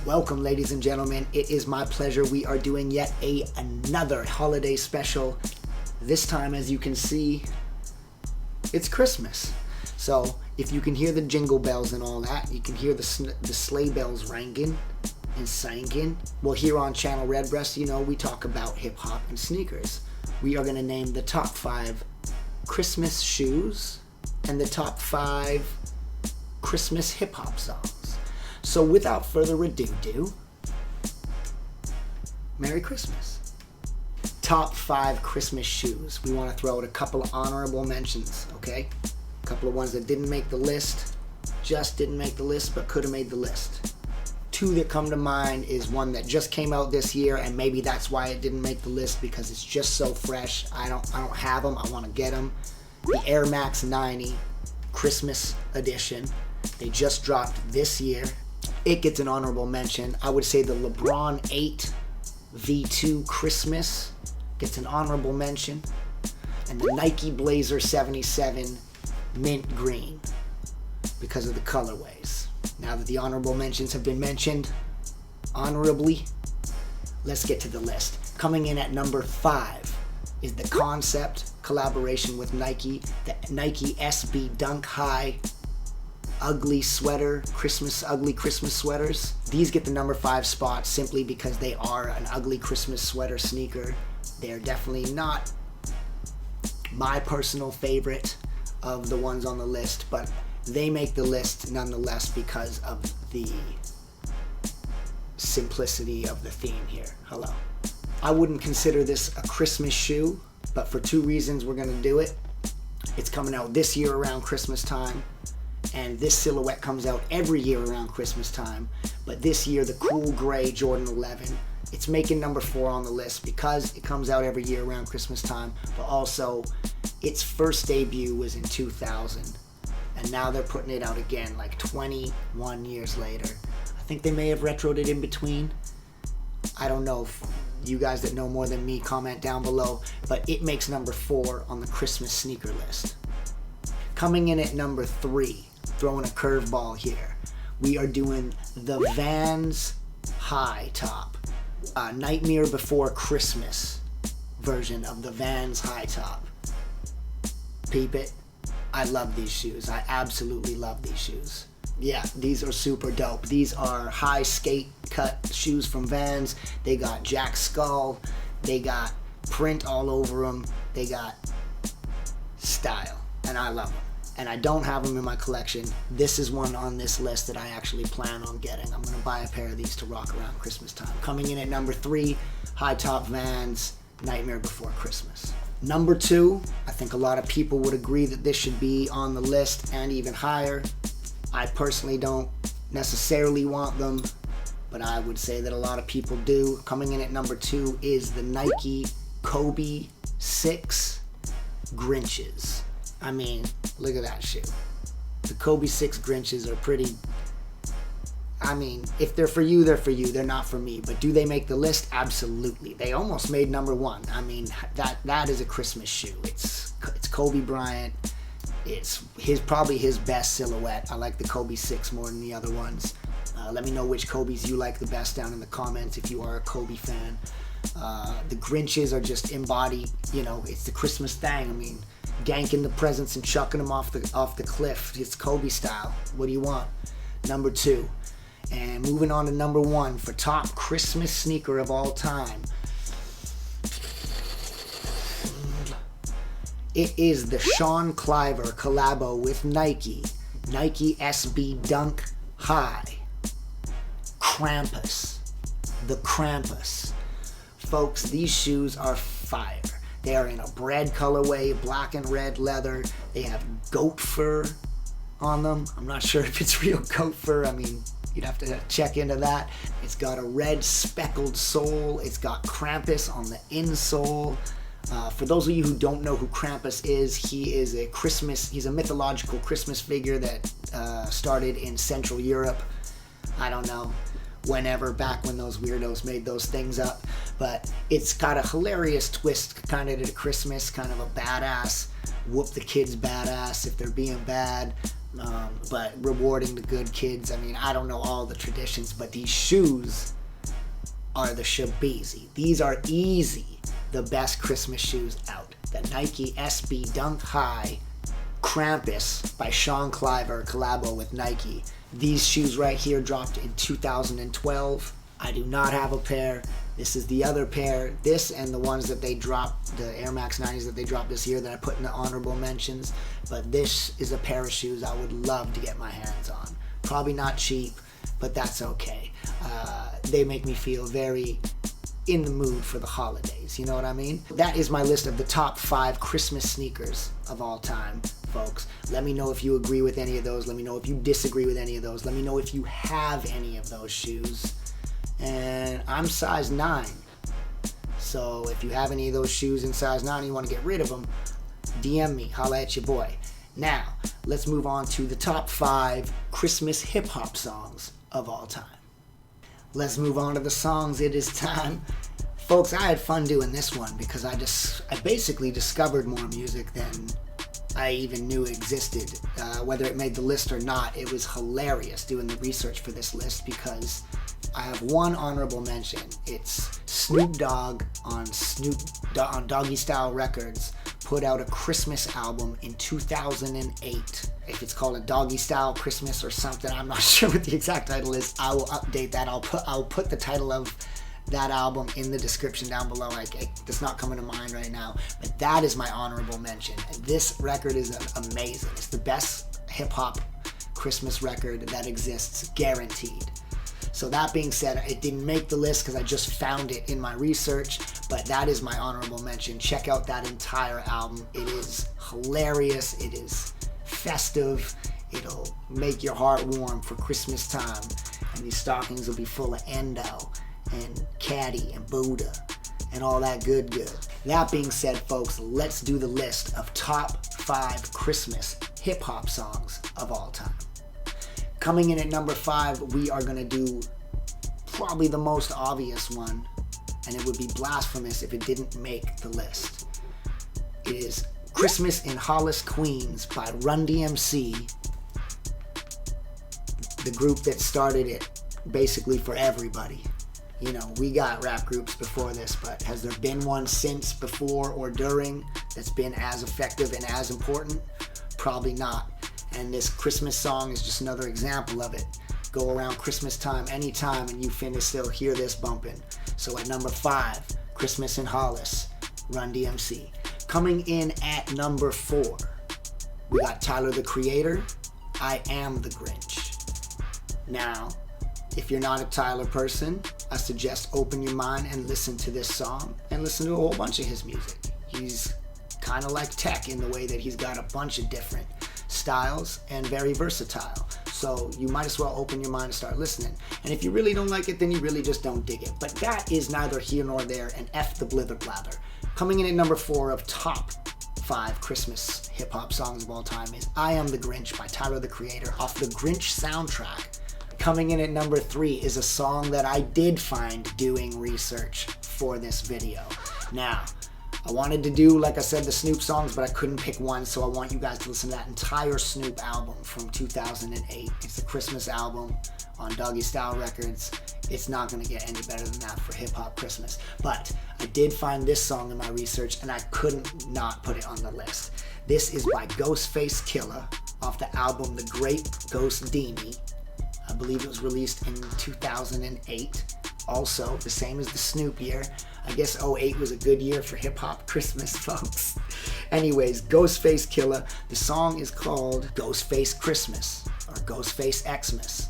Welcome, ladies and gentlemen. It is my pleasure. We are doing yet another holiday special. This time, as you can see, it's Christmas. So if you can hear the jingle bells and all that, you can hear the sleigh bells ringing and singing. Well, here on Channel Redbreast, you know, we talk about hip hop and sneakers. We are going to name the top 5 Christmas shoes and the top 5 Christmas hip hop songs. So without further ado, Merry Christmas. Top 5 Christmas shoes. We want to throw out a couple of honorable mentions, okay? A couple of ones that didn't make the list, just didn't make the list, but could have made the list. 2 that come to mind is one that just came out this year, and maybe that's why it didn't make the list, because it's just so fresh. I don't have them. I want to get them. The Air Max 90 Christmas edition. They just dropped this year. It gets an honorable mention. I would say the LeBron 8 V2 Christmas gets an honorable mention. And the Nike Blazer 77 Mint Green because of the colorways. Now that the honorable mentions have been mentioned honorably, let's get to the list. Coming in at number 5 is the Concept collaboration with Nike, the Nike SB Dunk High ugly Christmas sweaters. These get the number 5 spot simply because they are an ugly Christmas sweater sneaker. They're definitely not my personal favorite of the ones on the list, but they make the list nonetheless because of the simplicity of the theme here. Hello. I wouldn't consider this a Christmas shoe, but for 2 reasons we're going to do it. It's coming out this year around Christmas time, and this silhouette comes out every year around Christmas time. But this year, the cool gray Jordan 11, it's making number 4 on the list because it comes out every year around Christmas time, but also its first debut was in 2000, and now they're putting it out again like 21 years later. I think they may have retroed it in between. I don't know. If you guys that know more than me, comment down below, but it makes number 4 on the Christmas sneaker list. Coming in at number 3, throwing a curveball here, we are doing the Vans High Top. Nightmare Before Christmas version of the Vans High Top. Peep it. I love these shoes. I absolutely love these shoes. Yeah, these are super dope. These are high skate cut shoes from Vans. They got Jack Skull. They got print all over them. They got style, and I love them. And I don't have them in my collection. This is one on this list that I actually plan on getting. I'm going to buy a pair of these to rock around Christmas time. Coming in at number 3, High Top Vans, Nightmare Before Christmas. Number 2, I think a lot of people would agree that this should be on the list and even higher. I personally don't necessarily want them, but I would say that a lot of people do. Coming in at number 2 is the Nike Kobe 6 Grinches. I mean, look at that shoe. The Kobe 6 Grinches are pretty... I mean, if they're for you, they're for you. They're not for me. But do they make the list? Absolutely. They almost made number 1. I mean, that is a Christmas shoe. It's Kobe Bryant. It's probably his best silhouette. I like the Kobe 6 more than the other ones. Let me know which Kobe's you like the best down in the comments if you are a Kobe fan. The Grinches are just embodied, you know, it's the Christmas thing. I mean, ganking the presents and chucking them off the cliff. It's Kobe style. What do you want? Number 2. And moving on to number 1 for top Christmas sneaker of all time. It is the Sean Cliver collabo with Nike. Nike SB Dunk High. Krampus. The Krampus. Folks, these shoes are fire. They are in a bread colorway, black and red leather. They have goat fur on them. I'm not sure if it's real goat fur. I mean, you'd have to check into that. It's got a red speckled sole. It's got Krampus on the insole. For those of you who don't know who Krampus is, he's a mythological Christmas figure that started in Central Europe. I don't know, whenever, back when those weirdos made those things up. But it's got a hilarious twist kind of to Christmas, kind of a badass, whoop the kids badass if they're being bad. but rewarding the good kids. I mean, I don't know all the traditions, but these shoes are the Shabeezy. These are easy the best Christmas shoes out. The Nike SB Dunk High Krampus by Sean Cliver, collabo with Nike. These shoes right here dropped in 2012. I do not have a pair. This is the other pair. This and the ones that they dropped, the Air Max 90s that they dropped this year that I put in the honorable mentions. But this is a pair of shoes I would love to get my hands on. Probably not cheap, but that's okay. They make me feel very in the mood for the holidays, you know what I mean? That is my list of the top 5 Christmas sneakers of all time, folks. Let me know if you agree with any of those. Let me know if you disagree with any of those. Let me know if you have any of those shoes. And I'm size 9. So if you have any of those shoes in size 9 and you want to get rid of them, DM me, holla at your boy. Now, let's move on to the top 5 Christmas hip-hop songs of all time. Let's move on to the songs. It is time. Folks, I had fun doing this one because I basically discovered more music than I even knew existed. Whether it made the list or not, it was hilarious doing the research for this list because I have one honorable mention. It's Snoop Dogg on Doggy Style Records put out a Christmas album in 2008. If it's called a Doggy Style Christmas or something, I'm not sure what the exact title is. I will update that. I'll put the title of that album in the description down below. It's not coming to mind right now, but that is my honorable mention. This record is amazing. It's the best hip-hop Christmas record that exists, guaranteed. So that being said, it didn't make the list because I just found it in my research, but that is my honorable mention. Check out that entire album. It is hilarious. It is festive. It'll make your heart warm for Christmas time. And these stockings will be full of Endo and Caddy and Buddha and all that good. That being said, folks, let's do the list of top 5 Christmas hip-hop songs of all time. Coming in at number 5, we are going to do probably the most obvious one, and it would be blasphemous if it didn't make the list. It is Christmas in Hollis, Queens by Run DMC, the group that started it basically for everybody. You know, we got rap groups before this, but has there been one since, before, or during that's been as effective and as important? Probably not. And this Christmas song is just another example of it. Go around Christmas time anytime and you finna still hear this bumping. So at number 5, Christmas in Hollis, Run DMC. Coming in at number 4, we got Tyler the Creator, I Am the Grinch. Now, if you're not a Tyler person, I suggest open your mind and listen to this song and listen to a whole bunch of his music. He's kind of like Tech in the way that he's got a bunch of different styles and very versatile. So you might as well open your mind and start listening. And if you really don't like it, then you really just don't dig it. But that is neither here nor there, and F the blither blather. Coming in at number 4 of top 5 Christmas hip-hop songs of all time is I Am the Grinch by Tyler the Creator off the Grinch soundtrack. Coming in at number 3 is a song that I did find doing research for this video. Now, I wanted to do, like I said, the Snoop songs, but I couldn't pick one, so I want you guys to listen to that entire Snoop album from 2008. It's a Christmas album on Doggy Style Records. It's not going to get any better than that for hip-hop Christmas. But I did find this song in my research, and I couldn't not put it on the list. This is by Ghostface Killah off the album The Great Ghost Dini. I believe it was released in 2008. Also, the same as the Snoop year. I guess 08 was a good year for hip-hop Christmas, folks. Anyways, Ghostface Killah. The song is called Ghostface Christmas or Ghostface Xmas.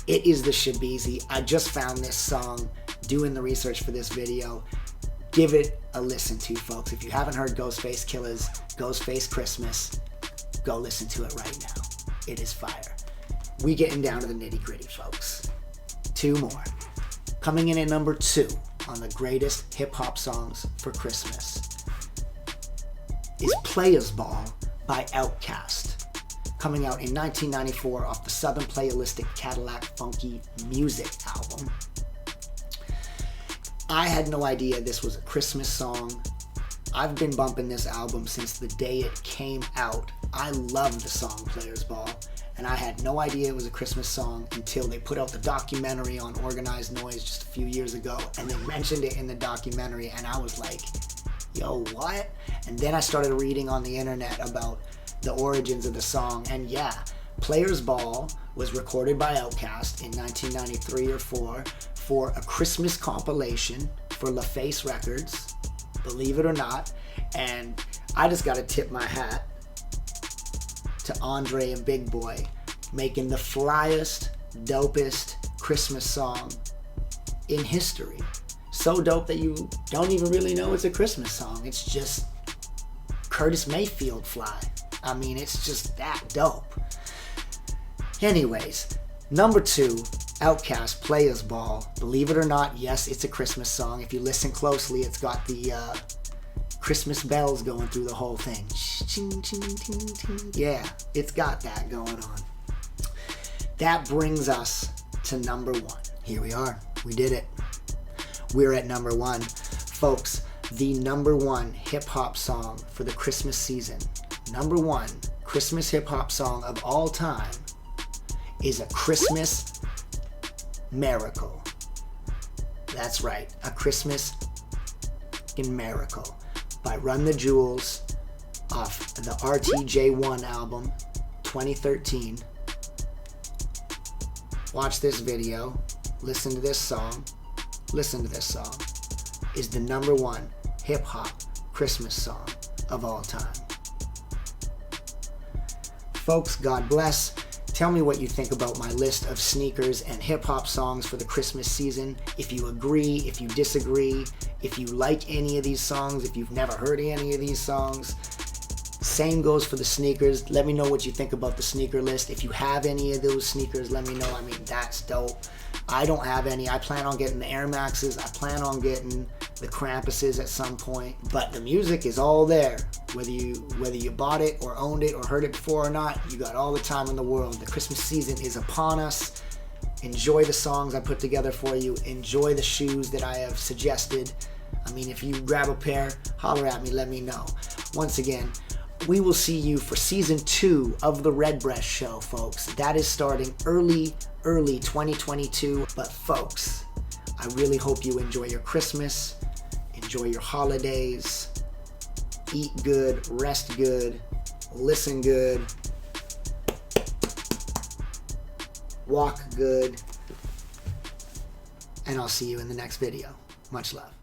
It is the Shabeezy. I just found this song doing the research for this video. Give it a listen to, folks. If you haven't heard Ghostface Killah's Ghostface Christmas, go listen to it right now. It is fire. We getting down to the nitty-gritty, folks. 2 more. Coming in at number 2 on the greatest hip-hop songs for Christmas is Players Ball by Outkast, coming out in 1994 off the Southern Playalistic Cadillac Funky Music album. I had no idea this was a Christmas song I've been bumping this album since the day it came out. I love the song Players Ball, and I had no idea it was a Christmas song until they put out the documentary on Organized Noise just a few years ago, and they mentioned it in the documentary, and I was like, yo, what? And then I started reading on the internet about the origins of the song, and yeah, Players Ball was recorded by Outkast in 1993 or 4 for a Christmas compilation for LaFace Records, believe it or not. And I just gotta tip my hat to Andre and Big Boy making the flyest, dopest Christmas song in history. So dope that you don't even really know it's a Christmas song. It's just Curtis Mayfield fly. I mean, it's just that dope. Anyways, number 2, Outkast, Players Ball. Believe it or not, yes, it's a Christmas song. If you listen closely, it's got the Christmas bells going through the whole thing. Yeah, it's got that going on. That brings us to number 1. Here we are. We did it. We're at number 1. Folks, the number 1 hip-hop song for the Christmas season, number 1 Christmas hip-hop song of all time, is a Christmas miracle. That's right, a Christmas miracle by Run the Jewels off the RTJ1 album, 2013. Watch this video, listen to this song. Listen to this song. Is the number 1 hip-hop Christmas song of all time. Folks, God bless. Tell me what you think about my list of sneakers and hip-hop songs for the Christmas season. If you agree, if you disagree, if you like any of these songs, if you've never heard any of these songs. Same goes for the sneakers. Let me know what you think about the sneaker list. If you have any of those sneakers, let me know. I mean, that's dope. I don't have any. I plan on getting the Air Maxes. I plan on getting the Krampuses at some point. But the music is all there. Whether you bought it or owned it or heard it before or not, you got all the time in the world. The Christmas season is upon us. Enjoy the songs I put together for you. Enjoy the shoes that I have suggested. I mean, if you grab a pair, holler at me, let me know. Once again, we will see you for season 2 of the Red Breast Show, folks. That is starting early 2022. But folks, I really hope you enjoy your Christmas, enjoy your holidays, eat good, rest good, listen good, walk good, and I'll see you in the next video. Much love.